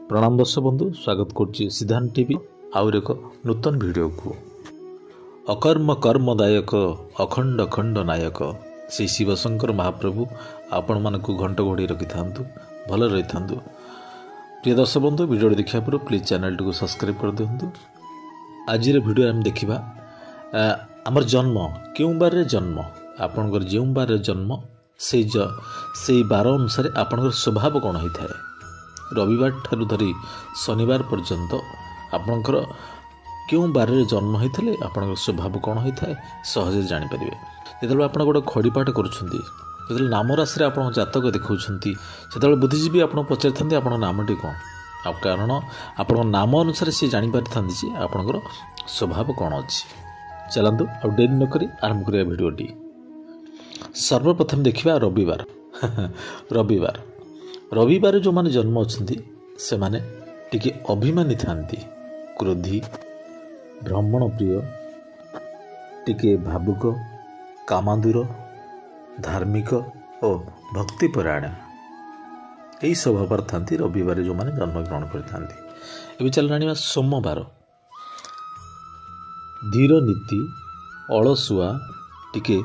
प्रणाम दर्शक बंधु, स्वागत करुच्ची सिद्धांत टीवी आउर एक नूतन वीडियो को। अकर्म कर्मदायक अखंड खंड नायक श्री शिवशंकर महाप्रभु आपण मानक घंट घोड़ी रखि था भल रही था। प्रिय दर्शक बंधु, वीडियो देखा पूर्व प्लीज चैनल टी सब्सक्राइब कर दिंतु। आज वीडियो आम देखा आमर जन्म क्यों बार जन्म आपणकर जो बार जन्म से बार अनुसार आपणकर स्वभाव कौन होता है। रविवार ठारू धरी शनिवार पर्यंत आपणकर क्यों बार जन्म होते आपणकर स्वभाव कौन होता है सहजे जानीपर। जो आप गोटे खड़ीपाठ कर नाम राशि आप जातक देखा से बुद्धिजीवी आप पचारि आप नामटी कौन आ कारण आप नाम अनुसार सी जापर था आपणकर स्वभाव कौन अच्छी। चलतु आ डेरी नक आरंभ करिया भिडियोटी। सर्वप्रथम देखा रविवार रविवार रविवार जो माने जन्म अच्छी से माने टिके अभिमानी थांती, क्रोधी, भ्रमण प्रिय, टिके भावुक, कामादुर, धार्मिक और भक्तिपरायण यही स्वभाव थांती रविवार जो माने जन्म ग्रहण कर। चल जाना सोमवार धीर नीति, अलसुआ, टिके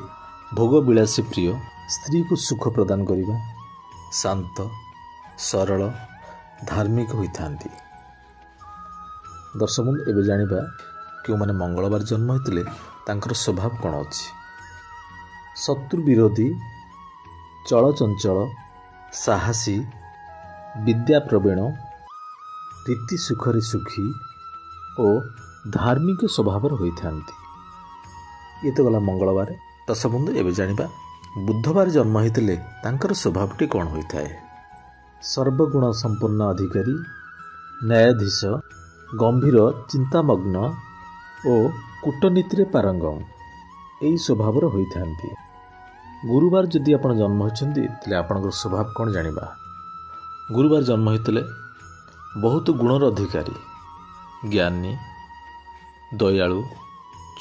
भोगविलासी प्रिय, स्त्री को सुख प्रदान करने, शांत, सरल, धार्मिक होता। दर्शक बंधु, एवं जाना क्यों मैंने मंगलवार जन्म होते स्वभाव कौन अच्छी। शत्रु विरोधी, चलचंचल, साहसी, विद्या प्रवीण, रीति सुखरी सुखी और धार्मिक स्वभाव होता। ये तो गला मंगलवार। दर्शक बंधु, एवं जाना बुधवार जन्म होते स्वभावटी कौन होता है। सर्वगुण संपन्न अधिकारी, न्यायाधीश, गंभीर, चिंतामग्न और कूटनीति पारंगम यही स्वभाव होता। गुरुवार जदि आप जन्म होती आपंकर स्वभाव कौन जाना। गुरुवार जन्म होते बहुत गुणर अधिकारी, ज्ञानी, दयालु,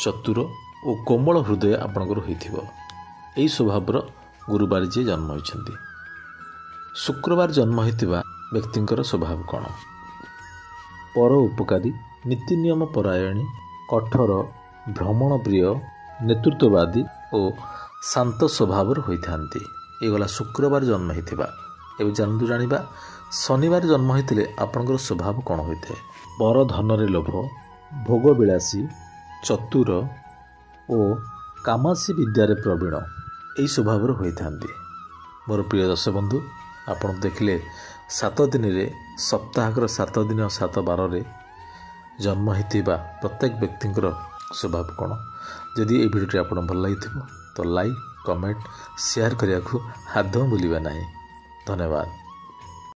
चतुर और कोमल हृदय आपंकर यही स्वभाव गुरुवार जी जन्म होती। शुक्रवार जन्म होता व्यक्तिंकर स्वभाव कौन। पर उपकारी, नीति नियम परायणी, कठोर, भ्रमण प्रिय, नेतृत्ववादी और शांत स्वभाव होता। ये गला शुक्रवार जन्म होता। एवं जानतु जाना शनिवार जन्म होते आपंकर स्वभाव कौन होता है। पर धन लोभ, भोगविलासी, चतुर और कामासी विद्यारे प्रवीण यही स्वभाव होता। मोर प्रिय दर्शक बंधु, आप देखिले 7 दिन सप्ताहर 7 दिन और 7 बार जन्म होता प्रत्येक व्यक्तिंकर स्वभाव कौन। जदि ये भिडियोटी आप भल लगी तो लाइक, कमेंट, शेयर करने को आदौ भूलिबा नहीं। धन्यवाद।